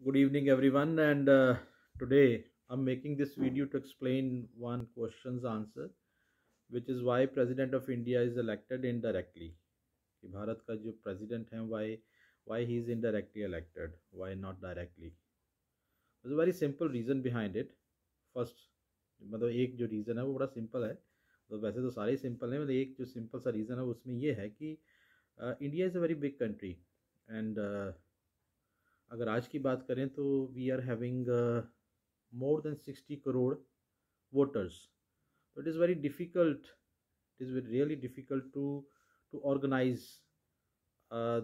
Good evening, everyone. And today I'm making this video to explain one question's answer, which is why President of India is elected indirectly. कि भारत का जो president है, why he is indirectly elected, why not directly? There's a very simple reason behind it. First, मतलब एक जो reason है वो बड़ा simple है. तो वैसे तो सारे simple हैं, मतलब एक जो simple सा reason है उसमें ये है कि India is a very big country and अगर आज की बात करें तो we are having more than 60 crore voters. So it is very difficult. It is really difficult to organize uh,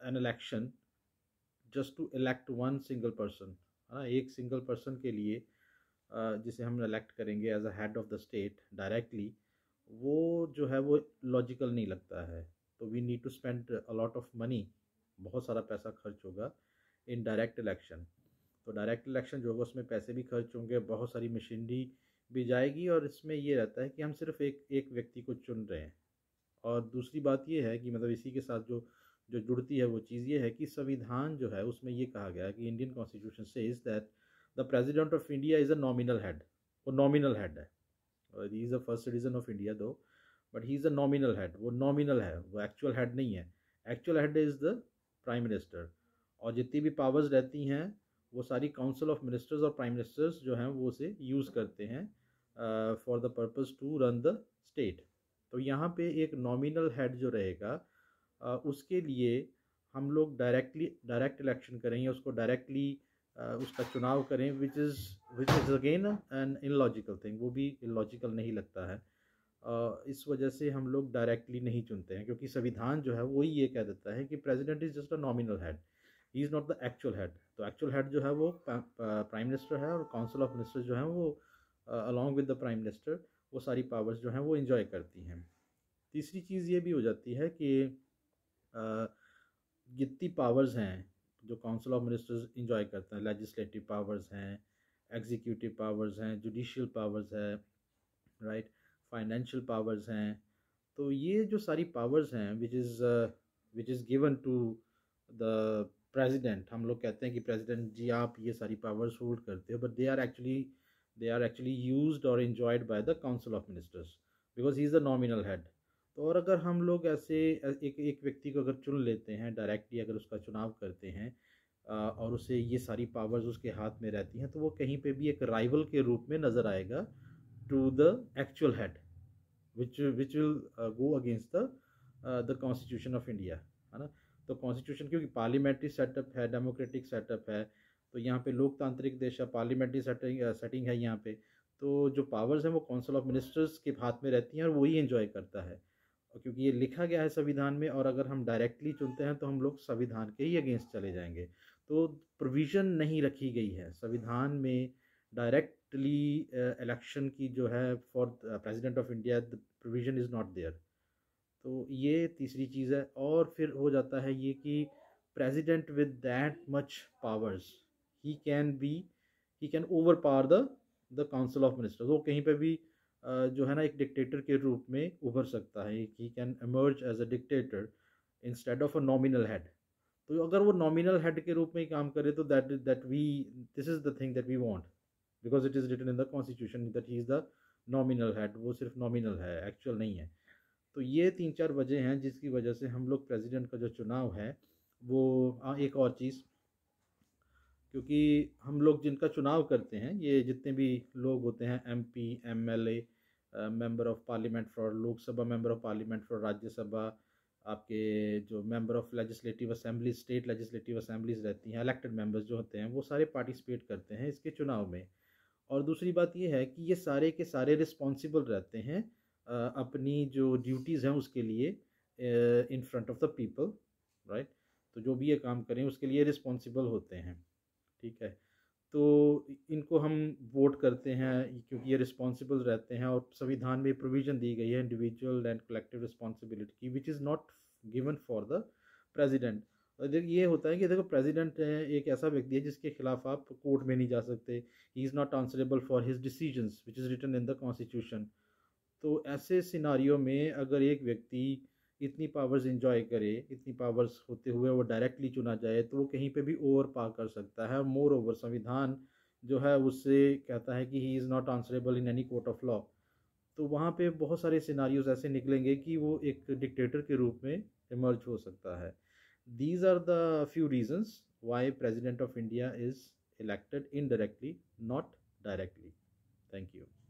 an election just to elect one single person. है ना, एक single person के लिए जिसे हम इलेक्ट करेंगे as a head of the state directly, वो जो है वो लॉजिकल नहीं लगता है. तो we need to spend a lot of money, बहुत सारा पैसा खर्च होगा इन डायरेक्ट इलेक्शन. तो डायरेक्ट इलेक्शन जो होगा उसमें पैसे भी खर्च होंगे, बहुत सारी मशीनरी भी जाएगी, और इसमें ये रहता है कि हम सिर्फ एक एक व्यक्ति को चुन रहे हैं. और दूसरी बात ये है कि मतलब इसी के साथ जो जो जुड़ती है वो चीज़ ये है कि संविधान जो है उसमें ये कहा गया है कि Indian constitution says that the president of India is a nominal head. वो नॉमिनल हेड है, he is a first citizen of India though, but he is a nominal head. वो नॉमिनल है, वो एक्चुअल हेड नहीं है. Actual head is the prime minister. और जितनी भी पावर्स रहती हैं वो सारी काउंसिल ऑफ मिनिस्टर्स और प्राइम मिनिस्टर्स जो हैं वो उसे यूज़ करते हैं for the purpose to run the state. तो यहाँ पे एक नॉमिनल हेड जो रहेगा उसके लिए हम लोग डायरेक्ट इलेक्शन करें या उसको डायरेक्टली उसका चुनाव करें, which is again an illogical thing. वो भी इलॉजिकल नहीं लगता है. इस वजह से हम लोग डायरेक्टली नहीं चुनते हैं, क्योंकि संविधान जो है वही ये कह देता है कि president is just a nominal head, he is not the actual head. तो एक्चुअल हेड जो है वो प्राइम मिनिस्टर है, और काउंसिल ऑफ मिनिस्टर्स जो हैं वो along with the prime minister वो सारी पावर्स जो हैं वो इंजॉय करती हैं. तीसरी चीज़ ये भी हो जाती है कि जितनी पावर्स हैं जो काउंसिल ऑफ मिनिस्टर्स इंजॉय करते हैं, लेजिस्लेटिव पावर्स हैं, एग्जीक्यूटिव पावर्स हैं, जुडिशियल पावर्स है, राइट, फाइनेंशियल पावर्स हैं. तो ये जो सारी पावर्स हैं which is given to the president, हम लोग कहते हैं कि प्रेसिडेंट जी आप ये सारी पावर्स होल्ड करते हो, but they are actually used और enjoyed by the council of ministers because he is the nominal head. तो और अगर हम लोग ऐसे एक एक व्यक्ति को अगर चुन लेते हैं डायरेक्टली, अगर उसका चुनाव करते हैं और उसे ये सारी पावर्स उसके हाथ में रहती हैं, तो वो कहीं पे भी एक राइवल के रूप में नज़र आएगा to the actual head, which will go against the constitution of India, है ना. तो कॉन्स्टिट्यूशन क्योंकि पार्लियामेंट्री सेटअप है, डेमोक्रेटिक सेटअप है, तो यहाँ पे लोकतांत्रिक देश है, पार्लियामेंट्री सेटिंग है यहाँ पे. तो जो पावर्स हैं वो काउंसिल ऑफ मिनिस्टर्स के हाथ में रहती हैं और वही एंजॉय करता है. और क्योंकि ये लिखा गया है संविधान में, और अगर हम डायरेक्टली चुनते हैं तो हम लोग संविधान के ही अगेंस्ट चले जाएंगे. तो प्रोविज़न नहीं रखी गई है संविधान में डायरेक्टली इलेक्शन की जो है for president of India. The provision is not there. तो ये तीसरी चीज़ है. और फिर हो जाता है ये कि president with that much powers, he can be he can over power the council of ministers. वो कहीं पे भी जो है ना एक डिक्टेटर के रूप में उभर सकता है. He can emerge as a dictator instead of a nominal head. तो अगर वो नॉमिनल हेड के रूप में ही काम करे तो that we this is the thing that we want, because it is written in the constitution that he is the nominal head. वो सिर्फ नॉमिनल है, एक्चुअल नहीं है. तो ये तीन चार वजह हैं जिसकी वजह से हम लोग प्रेसिडेंट का जो चुनाव है वो एक और चीज़, क्योंकि हम लोग जिनका चुनाव करते हैं ये जितने भी लोग होते हैं, MP, MLA, member of parliament for Lok Sabha, member of parliament for Rajya Sabha, आपके जो member of legislative assembly, state legislative assemblies रहती हैं, इलेक्टेड मेंबर्स जो होते हैं वो सारे पार्टिसिपेट करते हैं इसके चुनाव में. और दूसरी बात ये है कि ये सारे के सारे रिस्पॉन्सिबल रहते हैं अपनी जो ड्यूटीज़ हैं उसके लिए in front of the people, right. तो जो भी ये काम करें उसके लिए रिस्पॉन्सिबल होते हैं, ठीक है. तो इनको हम वोट करते हैं क्योंकि ये रिस्पॉन्सिबल रहते हैं, और संविधान में प्रोविज़न दी गई है इंडिविजुअल एंड कलेक्टिव रिस्पॉन्सिबिलिटी की, which is not given for the president. ये होता है कि देखो प्रेसिडेंट एक ऐसा व्यक्ति है जिसके खिलाफ आप कोर्ट में नहीं जा सकते. He is not answerable for his decisions which is written in the constitution. तो ऐसे सिनारियों में अगर एक व्यक्ति इतनी पावर्स इंजॉय करे, इतनी पावर्स होते हुए वो डायरेक्टली चुना जाए, तो वो कहीं पे भी ओवर पार कर सकता है। मोर ओवर संविधान जो है उससे कहता है कि ही is not answerable in any court of law. तो वहाँ पे बहुत सारे सिनारियोज ऐसे निकलेंगे कि वो एक डिक्टेटर के रूप में इमर्ज हो सकता है। These are the few reasons why president of India is elected indirectly, not directly. Thank you.